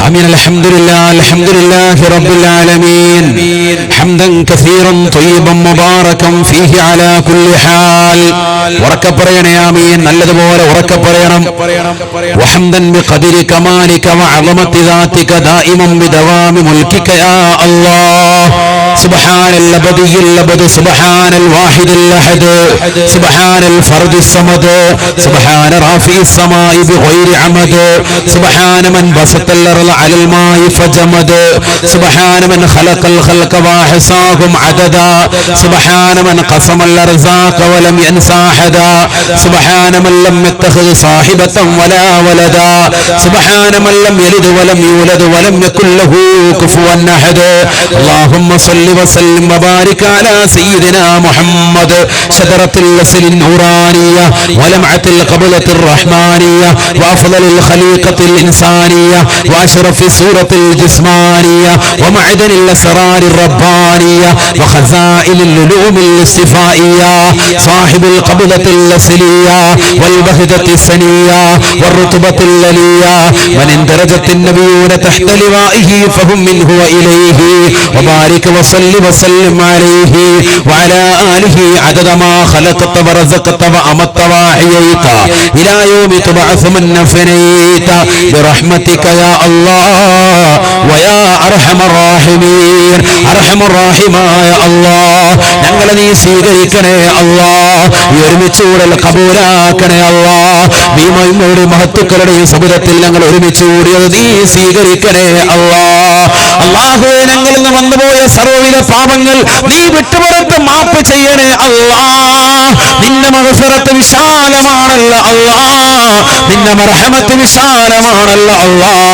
آمين. الحمد لله رب العالمين حمدا كثيرا طيبا مباركا فيه على كل حال. ഉറക്കെ പറയണേ ആമീൻ. നല്ലതുപോലെ ഉറക്കെ പറയണം. وحمدا بقدر كمالك وعظمة ذاتك دائما بدوام ملكك يا الله. سبحان الأبدي الأبد سبحان الواحد الأحد سبحان الفرد الصمد سبحان رافع السماء بغير عمد سبحان من بسط الأرض على الماء فجمد سبحان من خلق الخلق وأحصاهم عددا سبحان من قسم الأرزاق ولم ينسى أحدا سبحان من لم يتخذ صاحبة ولا ولدا سبحان من لم يلد ولم يولد ولم يكن له كفوا أحد. اللهم صل وسلم وبارك على سيدنا محمد شجرة الأصل النورانية ولمعة القبلة الرحمانية وأفضل الخليقة الإنسانية وأشرف سورة الجسمانية ومعدن الأسرار الربانية وخزائن العلوم الاستفائية صاحب القبلة الأصلية والبهجة السنية والرتبة العليا من اندرجت النبيون تحت لوائه فهم منه وإليه. وبارك وصل وسلم عليه وعلى آله عدد ما خلقت ورزقت وأمت وأحييت إلى يوم تبعث من فنيت برحمتك يا الله ويا أرحم الراحمين. أرحم الراحمين الله ഞങ്ങളെ നീ സ്വീകരിക്കണേ അല്ലാഹ്. ഈ ഒരുമിച്ചുകൂടൽ കബൂലാക്കണേ അല്ലാഹ്. ഭീമയുടെ മഹത്തുക്കളുടെ ഈ സബുരത്തിൽ ഞങ്ങൾ ഒരുമിച്ച് കൂടിയത് നീ സ്വീകരിക്കണേ അല്ലാഹ്. അല്ലാഹുവേ, ഞങ്ങളിൽ നിന്ന് വന്നുപോയ സർവ്വവിധ പാപങ്ങൾ നീ വിട്ടുപുറത്ത് മാപ്പ് ചെയ്യണേ അല്ലാഹ്. നിന്റെ മഗ്ഫിറത്ത് വിശാലമാണല്ലോ അല്ലാഹ്. നിന്റെ മർഹമത്ത് വിശാലമാണല്ലോ അല്ലാഹ്.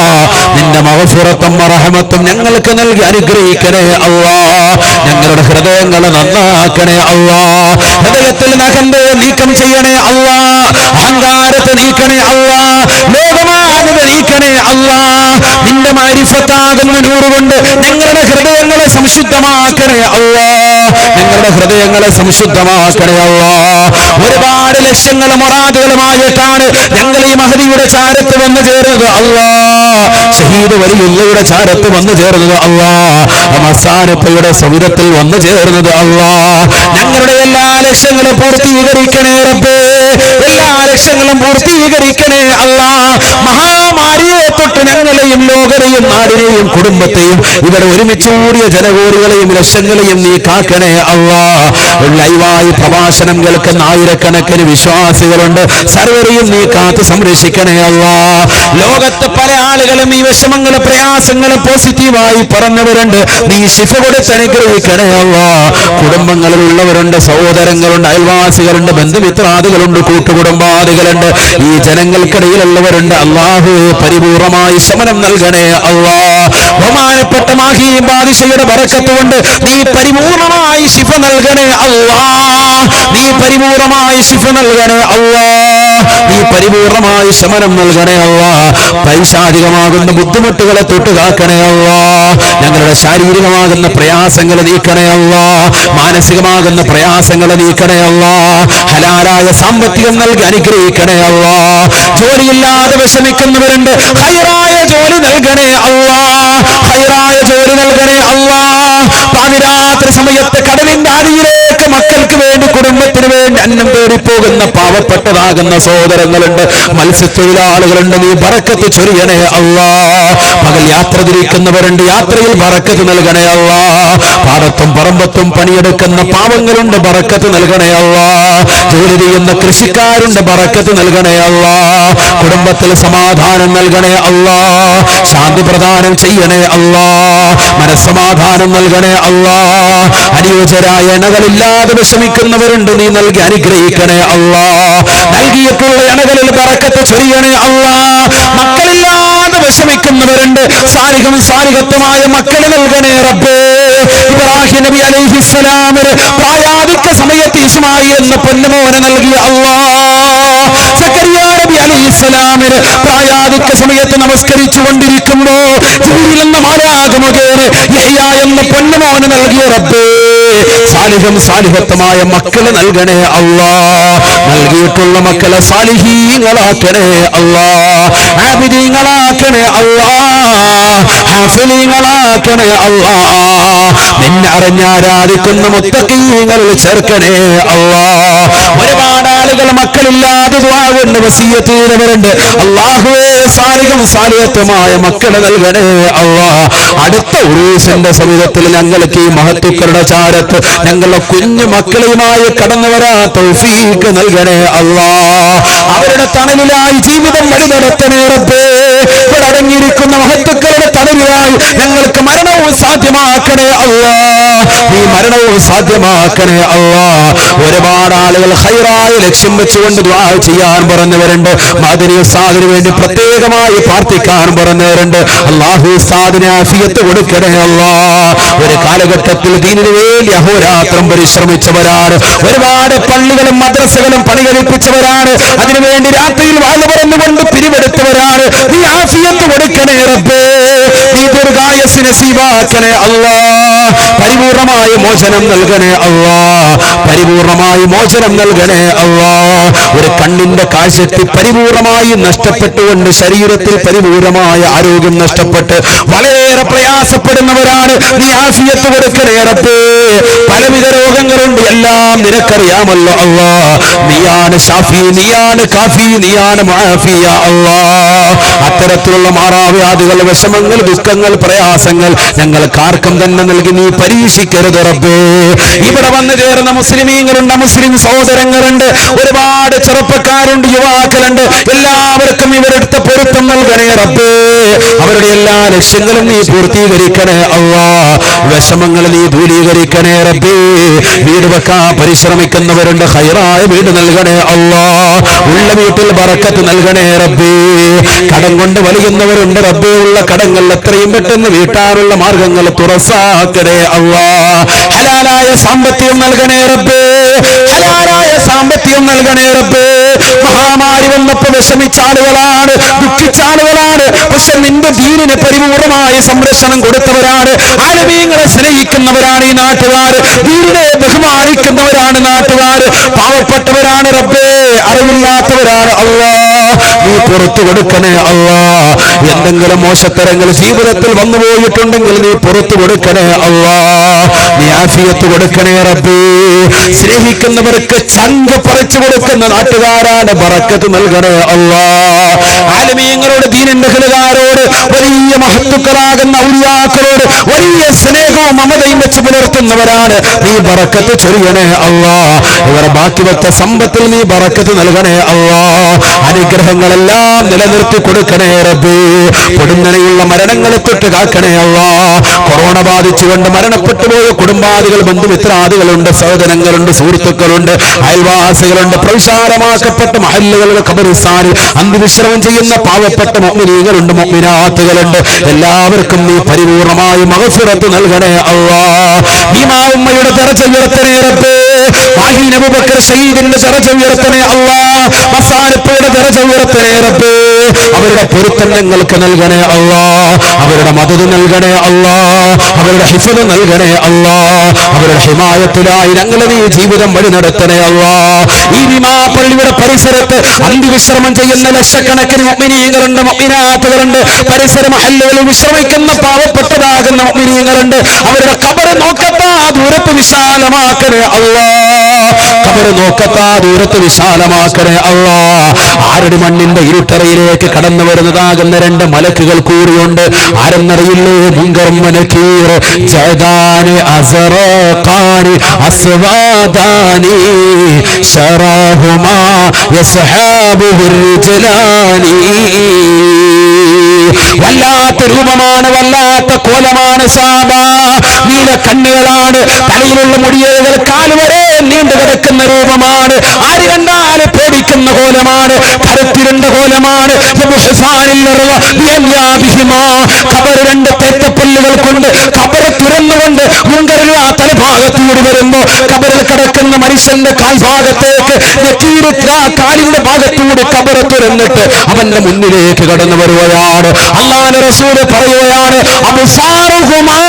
നിന്റെ മഗ്ഫിറത്തും മർഹമത്തും ഞങ്ങൾക്ക് നൽകി അനുഗ്രഹിക്കണേ അല്ലാഹ്. ഞങ്ങളുടെ ഹൃദയങ്ങളെ നന്നാക്കണേ അല്ലാഹ്. ഹൃദയത്തിൽ നഖന്തയെ നീക്കം ചെയ്യണേ അല്ലാഹ്. അഹങ്കാരത്തെ നീക്കണേ അല്ലാഹ്. ലോകമാനത നീക്കണേ അല്ലാഹ്. നിന്റെ മാരിഫത്താകുന്ന നൂറുകൊണ്ട് ഞങ്ങളുടെ ഹൃദയങ്ങളെ സംശുദ്ധമാക്കണേ അല്ലാഹ്. ഞങ്ങളുടെ ഹൃദയങ്ങളെ സംശുദ്ധമാക്കണേ അല്ലാഹ്. ഒരുപാട് ലക്ഷ്യങ്ങളും മുറാദുകളുമായിട്ടാണ് ഞങ്ങൾ ഈ മഹദിയുടെ ചാരത്ത് വന്നു ചേർന്നത് അല്ലാഹ്. ഷഹീദ് വലിയുള്ളയുടെ ചാരത്ത് വന്നു ചേർന്നത് അല്ലാഹ്. മസാനപ്പയുടെ സൗരത്തിൽ വന്നു ചേർന്നത് അല്ലാഹ്. ഞങ്ങളുടെ എല്ലാ ലക്ഷ്യങ്ങളും പൂർത്തീകരിക്കണേ റബ്ബേ. എല്ലാ ലക്ഷ്യങ്ങളും പൂർത്തീകരിക്കണേ അല്ലാഹ്. മഹാമാരിയെ തൊട്ട് ഞങ്ങളെയും ലോകരെയും നാടിനെയും കുടുംബത്തെയും ഇവിടെ ഒരുമിച്ച് കൂടിയ ജനകോടികളെയും ലക്ഷങ്ങളെയും നീ കാക്കണേ അല്ലാഹ്. ലൈവായി പ്രഭാഷണം കേൾക്കുന്ന ആയിരക്കണക്കിന് വിശ്വാസികളുണ്ട്. സർവരെയും നീ കാത്തു സംരക്ഷിക്കണേ അല്ലാഹ്. ലോകത്ത് പല ആളുകളും ഈ വിഷമങ്ങളും പ്രയാസങ്ങളും പോസിറ്റീവായി പറഞ്ഞവരുണ്ട്. നീ ശിഫ കൊടുത്ത് അനുഗ്രഹിക്കണേ അല്ലാഹ്. കുടുംബങ്ങളിലുള്ളവരുണ്ട്, സഹോദരങ്ങളുണ്ട്, അയൽവാസികളുണ്ട്, ബന്ധുമിത്രാദികളുണ്ട്, കൂട്ടുകുടുംബാദികളുണ്ട്. ഈ ജനങ്ങൾക്കിടയിലുള്ളവരുണ്ട്. അല്ലാഹു പരിപൂർണമായി ശമനം നൽകണേ അല്ലാഹ്. ബഹുമാനപ്പെട്ട മാഹി ബാദിഷയുടെ ബറക്കത്ത് കൊണ്ട് നീ പരിപൂർണമായി ശിഫ നൽകണേ അല്ലാഹ്. നീ പരിപൂർണമായി ശിഫ നൽകണേ അല്ലാഹ്. നീ പരിപൂർണമായി ശമനം നൽകണേ അല്ലാഹ്. പൈശാചികമാകുന്ന ബുദ്ധിമുട്ടുകളെ തൊട്ടുകാക്കണേ അല്ലാഹ്. ഞങ്ങളുടെ ശാരീരികമാകുന്ന പ്രയാസങ്ങൾ നീക്കണേ അല്ലാഹ്. മാനസികമാകുന്ന പ്രയാസങ്ങൾ നീക്കണേ അല്ലാഹ്. ഹലാലായ സാമ്പത്തികം നൽകി അനുഗ്രഹിക്കണേ അല്ലാഹ്. ജോലിയില്ലാതെ വിഷമിക്കുന്നവരുണ്ട്. ഹൈറായ ജോലി നൽകണേ അല്ലാഹ്. ഹൈറായ ജോലി നൽകണേ അല്ലാഹ്. പാതിരാത്രി സമയത്ത് കടലിന്റെ അടിയിലേക്ക് മക്കൾക്ക് വേണ്ടി കുടുംബത്തിന് വേണ്ടി അന്നം തേടിപ്പോകുന്ന പാവപ്പെട്ടതാകുന്ന സഹോദരങ്ങളുണ്ട്, മത്സ്യത്തൊഴിലാളികളുണ്ട്. നീ ബറക്കത്ത് ചൊരിയണേ അല്ലാഹ്. പകൽ യാത്ര തിരിക്കുന്നവരുണ്ട്. യാത്രയിൽ ബറക്കത്ത് നൽകണേ അല്ലാഹ്. പാടത്തും പറമ്പത്തും പണിയെടുക്കുന്ന പാവങ്ങളുണ്ട്. ബറക്കത്ത് നൽകണേ അല്ലാഹ്. ജോലി ചെയ്യുന്ന കൃഷിക്കാരുണ്ട്. ബറക്കത്ത് നൽകണേ അല്ലാഹ്. കുടുംബത്തിൽ സമാധാനം നൽകണേ അല്ലാഹ്. ശാന്തി പ്രദാനം ചെയ്യണേ അല്ലാഹ്. മനസ്സമാധാനം നൽകണേ അല്ലാഹ്. അനുയോജ്യരായ ഇണകളില്ലാതെ വിഷമിക്കുന്നവരുണ്ട്. നീ നൽകി അനുഗ്രഹിക്കണേ അല്ലാഹ്. നൽകിയിട്ടുള്ള ഇണകളിൽ ബറക്കത്ത് ചൊരിയണേ അല്ലാഹ്. മക്കളില്ലാതെ വിഷമിക്കുന്നവരുണ്ട്. സാലിഹും സാലിഹത്തുമായ മക്കളെ നൽകണേ റബ്ബേ. ഇബ്രാഹിം നബി അലൈഹിസ്സലാമിന് പ്രായാധിക്യ സമയത്ത് ഇസ്മായിൽ എന്ന പൊന്നുമോനെ നൽകിയ അല്ലാഹ്. സക്കറിയ നബി അലൈഹിസ്സലാമിന് പ്രായാധിക്യ സമയത്ത് നമസ്കരിച്ചു കൊണ്ടിരിക്കുമ്പോ ജിബ്രീൽ എന്ന മാലാഖ മുഖേന യഹ്യ എന്ന പൊന്നുമോനെ നൽകിയ റബ്ബേ. സാലിഹും സാലിഹത്തുമായ മക്കളെ നൽകണേ അല്ലാഹ്. നൽകിയിട്ടുള്ള മക്കളെ സാലിഹീങ്ങളാക്കണേ അല്ലാഹ്. ആബിദീങ്ങളാക്കണേ അല്ലാഹ്. ഗാഫിലീങ്ങളാക്കണേ അല്ലാ. നിന്നെ അറിഞ്ഞാരാധിക്കുന്ന മുത്തഖീങ്ങളിൽ ചേർക്കണേ അല്ലാ. ഒരുപാട് ആളുകൾ മക്കളില്ലാതെ ദുആ കൊണ്ട് വസിയ്യത്ത് ചെയ്തവരുണ്ട്. അല്ലാഹുവേ സാലിഹും സാലിഹത്തുമായ മക്കളെ നൽകണേ അല്ലാ. അടുത്ത ഉറൂസിന്റെ സമയത്തിൽ ഞങ്ങൾക്ക് ഈ മഹത്തുക്കളുടെ ചാരത്ത് ഞങ്ങളുടെ കുഞ്ഞു മക്കളുമായി കടന്നു വരാൻ തൗഫീഖ് നൽകണേ അല്ലാ. അവരുടെ തണലിലായി ജീവിതം വഴി നടത്തണേ റബ്ബേ. ഇവിടെ അടങ്ങിയിരിക്കുന്ന മഹത്തുക്കളുടെ തണലിലായി ഞങ്ങൾക്ക് മരണവും സാധ്യമാക്കണേ അല്ലാ. ഈ മരണവും സാധ്യമാക്കണേ അല്ലാ. ഒരുപാട് ആളുകൾ ഖൈറായ ലക്ഷ്യം വെച്ചുകൊണ്ട് ദുആ ചെയ്യാൻ പറഞ്ഞവരുണ്ട്. മദനി ഉസ്താദിന് വേണ്ടി പ്രത്യേകമായി പ്രാർത്ഥിക്കാൻ പറഞ്ഞവരുണ്ട്. അല്ലാഹു ഉസ്താദിന് ആഫിയത്ത് കൊടുക്കണേ അല്ലാ. ഒരു കാലഘട്ടത്തിൽ ദീനിനു വേണ്ടി അഹോരാത്രം പരിശ്രമിച്ചവരാണ്. ഒരുപാട് പള്ളികളും മദ്രസകളും പണികഴിപ്പിച്ചവരാണ്. അതിനുവേണ്ടി രാത്രിയിൽ വാഴ പറഞ്ഞുകൊണ്ട് പിരിവെടുത്തവരാണ്. നീ ആഫിയത്ത് കൊടുക്കണേ റബ്ബേ. നീ ദീർഘായുസ്സ് നസീബാക്കണേ അല്ലാ. പരിപൂർണമായ മോചനം നൽകണേ അല്ലാ. പരിപൂർണമായ മോചനം നൽകണേ അല്ലാ. ഒരു കണ്ണിന്റെ കാഴ്ചശക്തി പരിപൂർണമായി നഷ്ടപ്പെട്ടുകൊണ്ട് ശരീരത്തിൽ പരിപൂർണമായ ആരോഗ്യം നഷ്ടപ്പെട്ട് വളരെയേറെ പ്രയാസപ്പെടുന്നവരാണ്. നീ ആഫിയത്ത് കൊടുക്കണേ റബ്ബേ. പലവിധ രോഗങ്ങളുണ്ട്, എല്ലാം നിനക്കറിയാമല്ലോ അല്ലാ. നീയാണ് ഷാഫി, നീയാണ് കാഫി, നീയാണ് മുആഫി യാ അല്ലാ. അത്തരത്തിലുള്ള മാറാവ്യാധികൾ, വിഷമങ്ങൾ, ദുഃഖങ്ങൾ, പ്രയാസങ്ങൾ ഞങ്ങൾക്ക് ആർക്കും തന്നെ നൽകി നീ പരീക്ഷിക്കരുത് റബ്ബേ. ഇവിടെ വന്നു ചേർന്ന മുസ്ലിമീങ്ങളുണ്ട്, മുസ്ലിം സഹോദരങ്ങളുണ്ട്, ഒരുപാട് ചെറുപ്പക്കാരുണ്ട്, യുവാക്കളുണ്ട്. എല്ലാവർക്കും ഇവരെടുത്ത പൊരുത്തം നൽകണേ റബ്ബേ. അവരുടെ എല്ലാ ലക്ഷ്യങ്ങളും നീ പൂർത്തീകരിക്കണേ അല്ലാ. വിഷമങ്ങൾ നീ ദൂരീകരിക്കണേ റബ്ബേ. വീട് വെക്കാൻ പരിശ്രമിക്കുന്നവരുണ്ട്, ഖൈറായ വീട് നൽകണേ അല്ലാ. ഉള്ള വീട്ടിൽ ബറക്കത്ത് നൽകണേ റബ്ബേ. കടം കൊണ്ട് വലിയുന്നവരുണ്ട് റബ്ബേ. ഉള്ള കടങ്ങൾ എത്രയും പെട്ടെന്ന് വീട്ടാനുള്ള മാർഗങ്ങൾ തുറസാക്കണേ അല്ലാ. ഹലാലായ സാമ്പത്തികം നൽകണേ റബ്ബേ. ഹലാലായ സാമ്പത്തികം നൽകണേ റബ്ബേ. മഹാമാരി വന്നപ്പോൾ വിഷമിച്ച ആളുകളാണ്, ദുഃഖിച്ച ആളുകളാണ്. പക്ഷെ നിന്റെ ദീനിന് പരിപൂർണമായ സംരക്ഷണം കൊടുത്തവരാണ്. ആലമീങ്ങളെ സ്നേഹിക്കുന്നവരാണ് ഈ നാട്ടുകാർ. ദീനിനെ ബഹുമാനിക്കുന്നവരാണ് നാട്ടുകാർ. പാവപ്പെട്ടവരാണ് റബ്ബേ, അറിവില്ലാത്തവരാണ് അല്ലാ. നീ പുറത്തു കൊടുക്കണേ അല്ലാ. എന്തെങ്കിലും മോശത്തരങ്ങൾ ജീവിതത്തിൽ വന്നു പോയിട്ടുണ്ടെങ്കിൽ നീ പുറത്തു കൊടുക്കണേ അല്ലാ. നീ ആഫിയത്ത് കൊടുക്കണേ റബ്ബേ. സ്നേഹിക്കുന്നവർക്ക് ചങ്ക് പറിച്ചു കൊടുക്കുന്ന നാട്ടുകാരാണ്, ബറക്കത്ത് നൽകണേ അല്ലാ. ആലമീങ്ങളോട്, ദീനിന്റെ ഖലകാരോട്, വലിയ മഹത്തുക്കളാകുന്ന ഔലിയാക്കളോട് വലിയ സ്നേഹവും മമതയും വെച്ച് പുലർത്തുന്നവരാണ്. നീ ബറക്കത്ത് ചൊരിയണേ അല്ലാ. ഇവർ ബാക്കി വെച്ച സമ്പത്തിൽ നീ ബറക്കത്ത് നൽകണേ അല്ലാ. അനുഗ്രഹങ്ങളെല്ലാം നിലനിർത്തി കൊടുക്കണേ റബ്ബേ. കൊടുന്നനെയുള്ള മരണങ്ങളെ തൊട്ട് കാക്കണേ അല്ലാ. കൊറോണ ബാധിച്ചുകൊണ്ട് മരണപ്പെട്ടു പോയ കുടുംബാദികൾ, ബന്ധുമിത്രാദികളുണ്ട്, സഹോദരങ്ങളുണ്ട്, സുഹൃത്തുക്കളുണ്ട്, അയൽവാസികളുണ്ട്. പ്രവിശാലമാക്കപ്പെട്ട മഹല്ലുകളുടെ ഖബറിസ്ഥാനിൽ അന്ത്യവിശ്രമം ചെയ്യുന്ന പാവപ്പെട്ട മുഅ്മിനീങ്ങളുണ്ട്, മുഅ്മിനാത്തുകളുണ്ട്. എല്ലാവർക്കും നീ പരിപൂർണമായി മഗ്ഫിറത്ത് നൽകണേ അല്ലാ. ഉമ്മയുടെ ദറജ ഉയർത്തണേ റബ്ബേ. മാഹീൻ അബൂബക്കർ ശഹീദിന്റെ ദറജ ഉയർത്തണേ അല്ലാ. മസാനപ്പയുടെ ദറജ ഉയർത്തണേ റബ്ബേ. അവരുടെ പൊരുത്തം ഞങ്ങൾക്ക് നൽകണേ അല്ലാ. അവരുടെ മദദ് നൽകണേ അല്ലാ. അവരുടെ ഹിഫ്ദ് നൽകണേ അല്ലാ. അവരുടെ ഹിമായത്തിലായി ഞങ്ങളെ നീ ജീവിതം വഴി നടത്തണേ അല്ലാ. ഈ വിമാ പള്ളിയുടെ പരിസരത്ത് അന്ത്യവിശ്രമം ചെയ്യുന്ന ലക്ഷക്കണക്കിന് മുഅ്മിനീങ്ങളുണ്ട്, മുഅ്മിനാത്തുകളുണ്ട്. പരിസര മഹല്ലുകളിൽ വിശ്രമിക്കുന്ന പാവപ്പെട്ടതാകുന്ന മുഅ്മിനീങ്ങളുണ്ട്. അവരുടെ ഖബർ നോക്കത്താ ദൂരത്ത് വിശാലമാക്കണേ അല്ലാ. ഖബർ നോക്കത്താ ദൂരത്ത് വിശാലമാക്കണേ അല്ലാ. ആരുടെ മണ്ണിന്റെ ഇരുട്ടറയിലേക്ക് കടന്നു വരുന്നതാകുന്ന രണ്ട് മലക്കുകൾ കൂറിയുണ്ട്. ആരെന്നറിയില്ലേ? മുൻകർ മനക്കീർ, ജദാനി അസറഖാനി അസ്വാദാനി ശറാഹുമാ യസ്ഹാബുഹു റിജ്ലാനി. വല്ലാത്ത രൂപമാണ്, വല്ലാത്ത കോലമാണ് സാബ. നീല കണ്ണുകളാണ്, തലയിലുള്ള മുടിയേകൾ കാലുവരെ നീണ്ടു കിടക്കുന്ന രൂപമാണ്. ആര് കണ്ടാല് പേടിക്കുന്ന കോലമാണ്, കരുത്തിരണ്ട കോലമാണ്. ഖബർ രണ്ട് തേറ്റപ്പല്ലുകൾ കൊണ്ട് ഖബർ തുറന്നുകൊണ്ട് മുൻകരുള്ള തലഭാഗത്തൂടി വരുമ്പോ ഖബറിൽ കിടക്കുന്ന മനുഷ്യന്റെ കാൽഭാഗത്തേക്ക് കാലിന്റെ ഭാഗത്തൂടി ഖബർ തുറന്നിട്ട് അവന്റെ മുന്നിലേക്ക് കടന്നു വരുകയാണ്. അല്ലാഹുവിന്റെ റസൂൽ പറയുകയാണ്, അബ്സാറുഹുമാ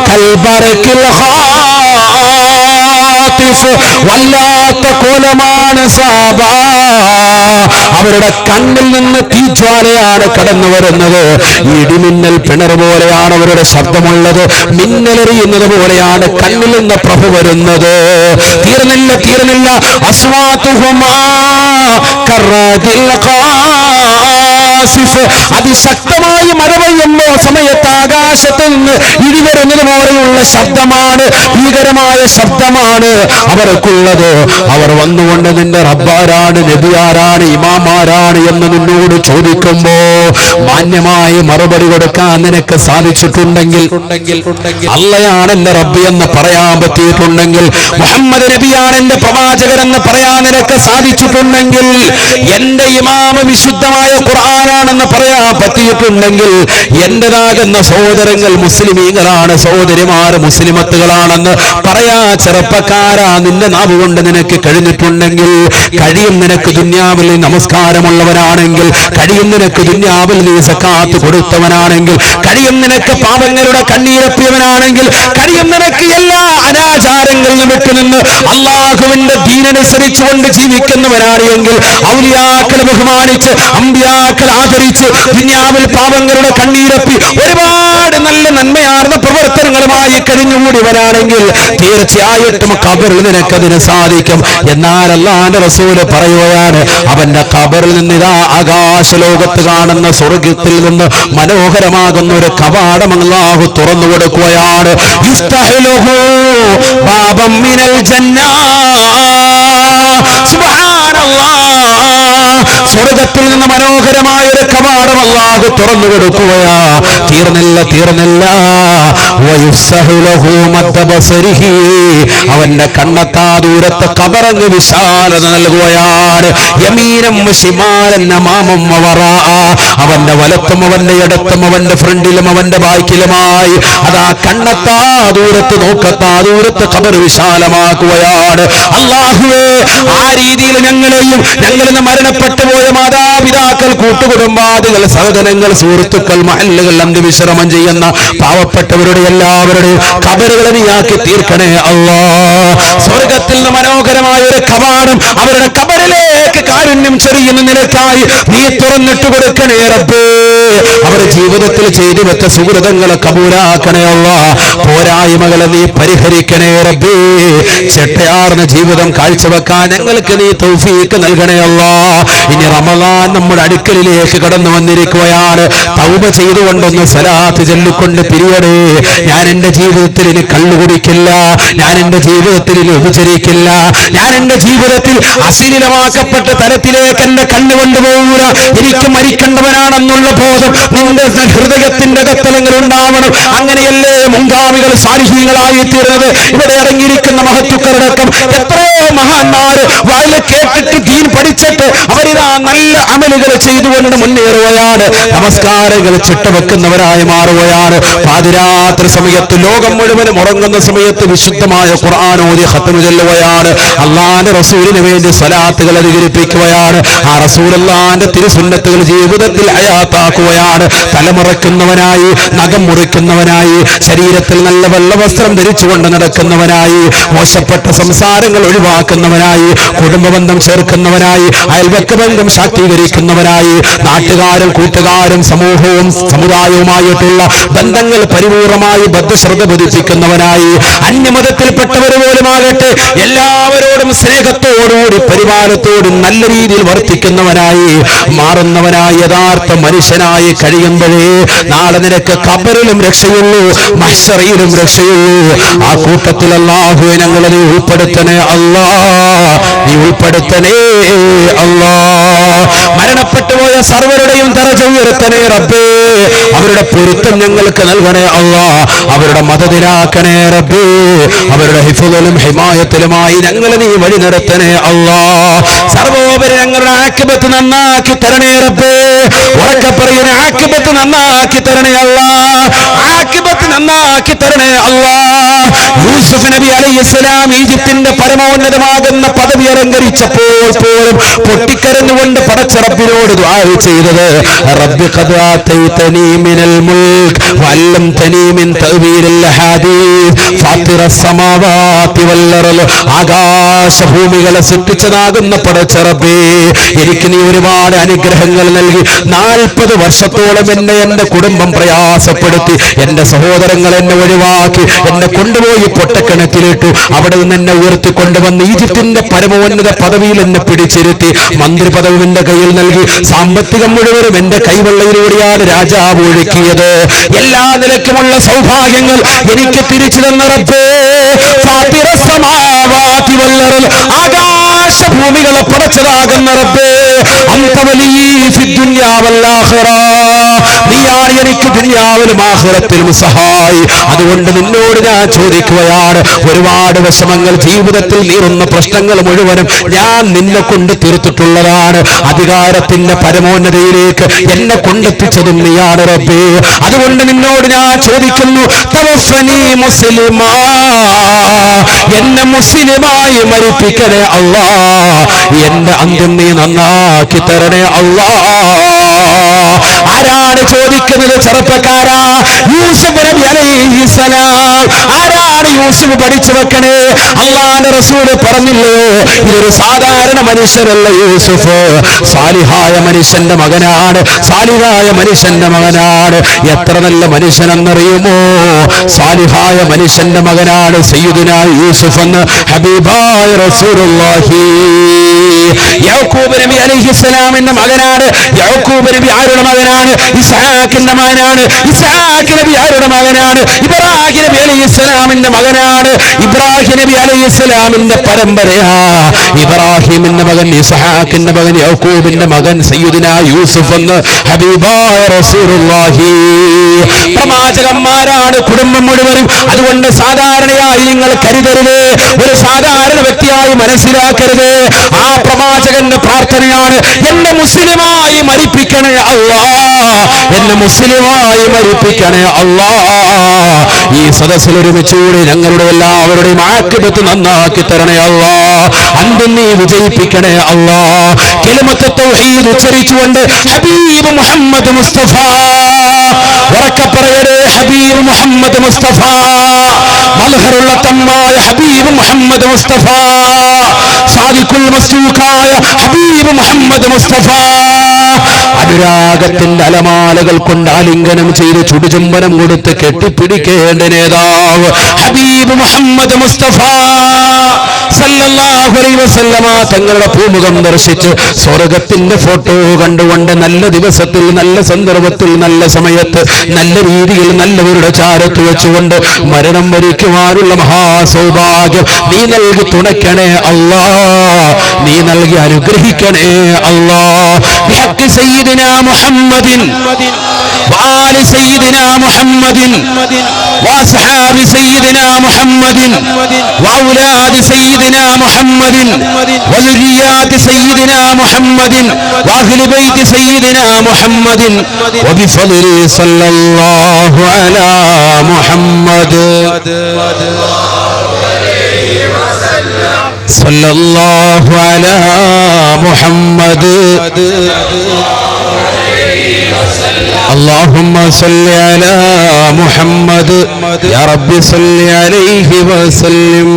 കൽബറകിൽ ഖാതിർ ആതിഫ്, വല്ലാത്ത കോലമാണ് സാബ. അവരുടെ കണ്ണിൽ നിന്ന് തീജ്വാലയാണ് കടന്നു വരുന്നത്. ഇടിമിന്നൽ പിണർ പോലെയാണ് അവരുടെ ശബ്ദമുള്ളത്. മിന്നലെറിയുന്നത് പോലെയാണ് കണ്ണിൽ നിന്ന് പ്രഭ വരുന്നത്. തീർന്നില്ല അസ്വാതുഹുമാ കറദിൽ ഖാസിഫ്. അതിശക്തമായി മഴ പെയ്യുന്ന സമയത്ത് ആകാശത്ത് നിന്ന് ഇടിവരുന്നത് പോലെയുള്ള ശബ്ദമാണ്, ഭീകരമായ ശബ്ദമാണ് അവർക്കുള്ളത്. അവർ വന്നുകൊണ്ട് നിന്റെ റബ്ബാരാണ്, നബിയാരാണ്, ഇമാമാരാണ് എന്ന് നിന്നോട് ചോദിക്കുമ്പോ മാന്യമായി മറുപടി കൊടുക്കാൻ നിനക്ക് സാധിച്ചിട്ടുണ്ടെങ്കിൽ, അള്ളയാണ് എന്റെ റബ്ബ് എന്ന് പറയാൻ പറ്റിയിട്ടുണ്ടെങ്കിൽ, മുഹമ്മദ് നബിയാണ് എന്റെ പ്രവാചകരെന്ന് പറയാൻ നിനക്ക് സാധിച്ചിട്ടുണ്ടെങ്കിൽ, എന്റെ ഇമാമ വിശുദ്ധമായ ഖുർആനാണെന്ന് പറയാൻ പറ്റിയിട്ടുണ്ടെങ്കിൽ, എന്റേതാകുന്ന സഹോദരങ്ങൾ മുസ്ലിമീങ്ങളാണ്, സഹോദരിമാർ മുസ്ലിമത്തുകളാണെന്ന് പറയാ ചെറുപ്പക്കാരാ നിന്റെ നാവ് കൊണ്ട് നിനക്ക് കഴിഞ്ഞിട്ടുണ്ടെങ്കിൽ, കഴിയും നിനക്ക് ദുന്യാവിൽ നമസ്കാരമുള്ളവനാണെങ്കിൽ, കഴിയും നിനക്ക് ദുന്യാവിൽ നീ സക്കാത്ത് കൊടുത്തവനാണെങ്കിൽ, കഴിയും നിനക്ക് പാപങ്ങളുടെ കണ്ണീരപ്പിയവനാണെങ്കിൽ, കഴിയും നിനക്ക് എല്ലാ അനാചാരങ്ങളിലും വിട്ടുനിന്ന് അള്ളാഹുവിന്റെ ദീനനുസരിച്ചുകൊണ്ട് ജീവിക്കുന്നവനാണ് എങ്കിൽ, ഔലിയാക്കളെ ബഹുമാനിച്ച് അമ്പിയാക്കളെ ആദരിച്ച് ദുന്യാവിൽ പാപങ്ങളുടെ കണ്ണീരപ്പി ഒരുപാട് നല്ല നന്മയാർന്ന പ്രവർത്തനങ്ങളുമായി കഴിഞ്ഞുകൂടിയവനാണെങ്കിൽ തീർച്ചയായിട്ടും ഖബറിൽ നിനക്കതിന് സാധിക്കും. എന്നാൽ അല്ലാഹുവിന്റെ റസൂല് പറയുകയാണ്, അവന്റെ ഖബറിൽ നിന്ന് ഇതാ ആകാശലോകത്ത് കാണുന്ന സ്വർഗ്ഗത്തിൽ നിന്ന് മനോഹരമാകുന്ന ഒരു കവാടം അല്ലാഹു തുറന്നു കൊടുക്കുകയാണ്. യുഫ്തഹുലഹു ബാബം മിനൽ ജന്ന. സുബ്ഹാനല്ലാഹ്, സ്വർഗ്ഗത്തിൽ നിന്ന് മനോഹരമായ ഒരു കവാടം അല്ലാഹു തുറന്നു കൊടുക്കുകയാ. തീർന്നില്ല വയുഫ്സഹുലഹു മദ്ദ ബസരിഹി. അവന്റെ കണ്ണത്താ ദൂരത്ത് ഖബറങ്ങ് വിശാലത നൽകുകയാണ്. യമീനം ശിമാലൻ അമാമം വറാ. അവന്റെ വലത്തും അവന്റെ ഇടത്തും അവന്റെ ഫ്രണ്ടിലും അവന്റെ ബാക്കിലുമായി അതാ കണ്ണത്താ ദൂരത്ത് നോക്കത്താ ദൂരത്ത് ഖബർ വിശാലമാക്കുകയാണ്. അല്ലാഹുവേ, ആ രീതിയിൽ ഞങ്ങളെയും ഞങ്ങളിന്ന് മരണപ്പെട്ടു പോയ മാതാപിതാക്കൾ, കൂട്ടുകുടുംബാദികൾ, സഹോദരങ്ങൾ, സുഹൃത്തുക്കൾ, മഹല്ലുകൾ, അന്ത്യവിശ്രമം ചെയ്യുന്ന പാവപ്പെട്ടവരുടെ എല്ലാവരുടെയും ഖബറുകളെ നീയാക്കി തീർക്കണേ അല്ലാഹ്. സ്വർഗ്ഗത്തിൽ നിന്ന് മനോഹരമായ ഒരു കവാടം അവരുടെ ഖബറിലേക്ക് കാരുണ്യം ചൊരിയുന്ന നിനക്കായി നീ തുറന്നിട്ട് കൊടുക്കണേ റബ്ബേ. അവരുടെ ജീവിതത്തിൽ ചെയ്തു വെച്ച സുഹൃതങ്ങളെ കബൂലാക്കണേ അല്ലാഹ്. പോരായ്മകളെ നീ പരിഹരിക്കണേ റബ്ബേ. ചെട്ടയാർന്ന ജീവിതം കാഴ്ചവെക്കാൻ ഞങ്ങൾക്ക് നീ തൗഫീഖ് നൽകണേ അല്ലാഹ്. ഇനി റമളാൻ നമ്മുടെ അടുക്കലിലേക്ക് കടന്നു വന്നിരിക്കുകയാണ്. തൗബ ചെയ്തുകൊണ്ടൊന്ന് സ്വലാത്ത് ചൊല്ലിക്കൊണ്ട് പിരിയടേ. ഞാൻ എന്റെ ജീവിതത്തിൽ ഇനി കള്ളു കുടിക്കില്ല, ഞാൻ എന്റെ ജീവിതത്തിൽ ഇനി ഉപചരിക്കില്ല, ഞാൻ എന്റെ ജീവിതത്തിൽ അശ്ലീലമാക്കപ്പെട്ട തലത്തിലേക്ക് എന്റെ കണ്ണു കൊണ്ടുപോകൂല. എനിക്ക് മരിക്കേണ്ടവനാണെന്നുള്ള ബോധം നിന്റെ ഹൃദയത്തിന്റെ അകത്തലങ്ങൾ ഉണ്ടാവണം. അങ്ങനെയല്ലേ മുൻഗാമികൾ സാലിഹീങ്ങളായി തീർന്നത്. ഇവിടെ ഇറങ്ങിയിരിക്കുന്ന മഹത്തുക്കളടക്കം എത്രയോ മഹാന്മാര് വായില് കേട്ടിട്ട് ദീൻ പഠിച്ചിട്ട് അവരിതാ നല്ല അമലുകൾ ചെയ്തുകൊണ്ട് മുന്നേറുകയാണ്. നമസ്കാരങ്ങൾ ചിട്ടവെക്കുന്നവരായി മാറുകയാണ്. പാതിരാത്രി സമയത്ത് ലോകം മുഴുവനും ഉറങ്ങുന്ന സമയത്ത് വിശുദ്ധമായ ഖുർആൻ ഓതി ഖത്മ ചൊല്ലുകയാണ്. അല്ലാഹുവിന്റെ റസൂലിന് വേണ്ടി സ്വലാത്തുകൾ അധികരിപ്പിക്കുകയാണ്. ആ റസൂലുള്ളാഹിന്റെ തിരുസുന്നത്തുകൾ ജീവിതത്തിൽ ഹയാത്താക്കുകയാണ്. തലമുറക്കുന്നവനായി, നഖം മുറിക്കുന്നവനായി, ശരീരത്തിൽ നല്ല വെള്ളവസ്ത്രം ധരിച്ചുകൊണ്ട് നടക്കുന്നവനായി, മോശപ്പെട്ട സംസാരങ്ങൾ ഒഴിവാക്കുന്നവനായി, കുടുംബബന്ധം ചേർക്കുന്നവനായി, അയൽവക്ക ബന്ധം ശാക്തീകരിക്കുന്നവനായി, നാട്ടുകാരും കൂട്ടുകാരും സമൂഹവും സമുദായവുമായിട്ടുള്ള ബന്ധങ്ങൾ പരിപൂർണമായി ബദ്ധശ്രദ്ധ പതിപ്പിക്കുന്നവനായി, അന്യമതത്തിൽപ്പെട്ടവർ പോലുമാകട്ടെ എല്ലാവരോടും സ്നേഹത്തോടുകൂടി പരിപാലത്തോടും നല്ല രീതിയിൽ വർത്തിക്കുന്നവനായി മാറുന്നവനായി യഥാർത്ഥ മനുഷ്യനായി കഴിയുമ്പോഴേ നാളെ നിനക്ക് ഖബറിലും രക്ഷയുള്ളൂ, മഹ്ശറിലും രക്ഷയുള്ളൂ. ആ കൂട്ടത്തിൽ അല്ലാഹുവേ ഞങ്ങളെ നീ ഉൾപ്പെടുത്തണേ അല്ലാഹ്, നീ ഉൾപ്പെടുത്തണേ അല്ലാഹ്. മരണപ്പെട്ടു പോയ സർവരുടെയും ദറജ ഉയർത്തണേ റബ്ബേ. അവരുടെ പൊരുത്തം ഞങ്ങൾക്ക് നൽകണേ അല്ലാഹ്. അവരുടെ മദദിലാക്കണേ റബ്ബേ. അവരുടെ ഹിഫ്ളിലും ഹിമായത്തിലുമായി ഞങ്ങളെ നീ വഴി നടത്തണേ അല്ലാഹ്. സർവോപരി ഞങ്ങളുടെ ആഖിബത്ത് നന്നാക്കി തരണേ റബ്ബേ. ഉറക്കെ പറയുന്ന ആഖിബത്ത് നന്നാക്കി തരണേ അല്ലാഹ്. ആഖിബത്ത് ആഖിബത്ത് നന്നാക്കി തരണേ അല്ലാഹ്. യൂസുഫ് നബി അലൈഹിസ്സലാം ഈജിപ്തിന്റെ പരമോന്നതമാകുന്ന പദവി അലങ്കരിച്ചപ്പോൾ പോലും പൊട്ടിക്കരഞ്ഞുകൊണ്ട് പടച്ച റബ്ബിനോട് ദുആ ചെയ്തത്, റബ്ബി ഖദ് ആതൈതനി മിനൽ മുൽക് വഅല്ലംതനി മിൻ തഅ്വീലിൽ ഹദീസ് ഫാത്തിറസ് സമാവാതി വൽ അർള്. ആകാശഭൂമികളെ സൃഷ്ടിച്ചതാകുന്ന പടച്ച റബ്ബേ, എനിക്ക് നീ ഒരുപാട് അനുഗ്രഹങ്ങൾ നൽകി. 40 വർഷത്തോളം എന്റെ കുടുംബം പ്രയാസപ്പെടുത്തി. എന്റെ സഹോദരങ്ങൾ എന്നെ ഒഴിവാക്കി, എന്നെ കൊണ്ടുപോയി പൊട്ടക്കിണറ്റിലിട്ടു. അവിടെ നിന്ന് എന്നെ ഉയർത്തിക്കൊണ്ടുവന്ന് ഈജിപ്തിന്റെ പരമോന്നത പദവിയിൽ എന്നെ പിടിച്ചിരുത്തി. മന്ത്രി പദവി എന്റെ കയ്യിൽ നൽകി. സാമ്പത്തികം മുഴുവനും എന്റെ കൈവെള്ളയിലൂടെയാണ് രാജാവ് ഒഴുക്കിയത്. എല്ലാ നിലക്കുമുള്ള സൗഭാഗ്യങ്ങൾ എനിക്ക് തിരിച്ചു തന്ന റബ്ബേ, ഫാത്തിറസ് സമാവാതി വൽ അർള്, ആകാശഭൂമികളെ പടച്ചതാകുന്ന റബ്ബേ, അൻത വലിയ ഫിദ് ദുനിയാ വൽ ആഖിറ, നീയാണ് എനിക്ക് ദുനിയാവിലും ആഖിറത്തിലും സഹായി. അതുകൊണ്ട് നിന്നോട് ഞാൻ ചോദിക്കുകയാണ്, ഒരുപാട് വിഷമങ്ങൾ ജീവിതത്തിൽ നീറുന്ന പ്രശ്നങ്ങൾ മുഴുവനും ഞാൻ നിന്നെ കൊണ്ട് തീർത്തിട്ടുള്ളതാണ്. അധികാരത്തിന്റെ പരമോന്നതയിലേക്ക് എന്നെ കൊണ്ടെത്തിച്ചതും നീയാണ് റബ്ബേ. അതുകൊണ്ട് നിന്നോട് ഞാൻ ചോദിക്കുന്നു, തവഫനി മുസ്ലിമാ, എന്നെ മുസ്ലിമായി മരിപ്പിക്കണേ അല്ലാ. എന്റെ അന്ത്യം നീ നന്നാക്കി തരണേ അല്ലാ. ആരാണ് ചോദിക്കുന്നത്? ചെറുപ്പക്കാരാ, യൂസുഫ് നബി അലൈഹിസ്സലാം. ആരാണ് യൂസുഫ് പഠിച്ചു വെക്കണേ? അല്ലാഹുവിന്റെ റസൂൽ പറഞ്ഞില്ലേ, ഇതൊരു സാധാരണ മനുഷ്യരല്ല യൂസുഫ്, സാലിഹായ മനുഷ്യന്റെ മകനാണ്, സാലിഹായ മനുഷ്യന്റെ മകനാണ്. എത്ര നല്ല മനുഷ്യനെന്നറിയുമോ? സാലിഹായ മനുഷ്യന്റെ മകനാണ് സയ്യിദുനാ യൂസുഫ് എന്ന് ഹബീബായ റസൂലുള്ളാഹി. യാക്കൂബ് നബി അലൈഹിസ്സലാമിന്റെ മകനാണ്. യാക്കൂബ് നബി ആരുടെ മകനാണ്? ഇസ്ഹാഖിന്റെ മകനാണ്. ഇസ്ഹാഖ് നബി ആരുടെ മകനാണ്? ഇബ്രാഹിം നബി അലൈഹിസ്സലാമിന്റെ മകനാണ്. ഇബ്രാഹിം നബി അലൈഹിസ്സലാമിന്റെ പരമ്പരയാ. ഇബ്രാഹിമിന്റെ മകൻ ഇസ്ഹാഖിന്റെ മകൻ യാക്കൂബിന്റെ മകൻ സയ്യിദുനാ യൂസുഫ് എന്ന് ഹബീബായ റസൂലുള്ളാഹി. പ്രവാചകന്മാരാണ് കുടുംബം മുഴുവനും. അതുകൊണ്ട് സാധാരണയായി നിങ്ങൾ കരുതരുത്, ഒരു സാധാരണ വ്യക്തിയായി മനസ്സിലാക്കരുത്. ആ പ്രവാചകന്റെ പ്രാർത്ഥനയാണ്, എന്നെ മുസ്ലിമായി മരിപ്പിക്കണേ അല്ലാ, എന്നെ മുസ്ലിമായി മരിപ്പിക്കണേ അല്ലാ. ഈ സദസ്സിൽ ഒരുമിച്ചുകൂടി ഞങ്ങളുടെ എല്ലാവരുടെയും ആഖിബത്ത് നന്നാക്കി തരണേ അല്ലാ. അന്ത്യം നീ വിജയിപ്പിക്കണേ അല്ലാ. കലിമത്ത് തൗഹീദ് ഉച്ചരിച്ചുകൊണ്ട് ഹബീബ് മുഹമ്മദ് മുസ്തഫ, ഉറക്കെ പറയണേ ഹബീബ് മുഹമ്മദ് മുസ്തഫ, മൽഹറുള്ള തമ്മായ ഹബീബ് മുഹമ്മദ് മുസ്തഫ, സാദിഖുൽ മസ്തൂഖായ ഹബീബ് മുഹമ്മദ് മുസ്തഫ. അനുരാഗത്തിന്റെ അലമാലകൾ കൊണ്ട് ആലിംഗനം ചെയ്ത് ചുടുചുംബനം കൊടുത്ത് കെട്ടിപ്പിടിക്കേണ്ട നേതാവ് ഹബീബ് മുഹമ്മദ് മുസ്തഫ സല്ലല്ലാഹു അലൈഹി വസല്ലമ തങ്ങളുടെ പൂമുഖം ദർശിച്ച് സ്വർഗത്തിന്റെ ഫോട്ടോ കണ്ടുകൊണ്ട് നല്ല ദിവസത്തിൽ, നല്ല സന്ദർഭത്തിൽ, നല്ല സമയത്ത്, നല്ല രീതിയിൽ നല്ലവരുടെ ചാരത്ത് വെച്ചുകൊണ്ട് മരണം വരിക്കുവാനുള്ള മഹാസൗഭാഗ്യം നീ നൽകി തുണയ്ക്കണേ അല്ലാ, നീ നൽകി അനുഗ്രഹിക്കണേ അല്ലാ. ബിഹഖി സയ്യിദിനാ മുഹമ്മദിൻ വആലി സയ്യിദിനാ മുഹമ്മദിൻ വഅസ്ഹാബി സയ്യിദിനാ മുഹമ്മദിൻ വഔലാദി സയ്യിദിനാ മുഹമ്മദിൻ വദുരിയാതി സയ്യിദിനാ മുഹമ്മദിൻ വഅഹ്ലി ബൈതി സയ്യിദിനാ മുഹമ്മദിൻ വബിഫദ്ലി സല്ലല്ലാഹു അലാ മുഹമ്മദ് സല്ലല്ലാഹു അലാ മുഹമ്മദ്. اللهم صل على محمد يا رب صل عليه وسلم.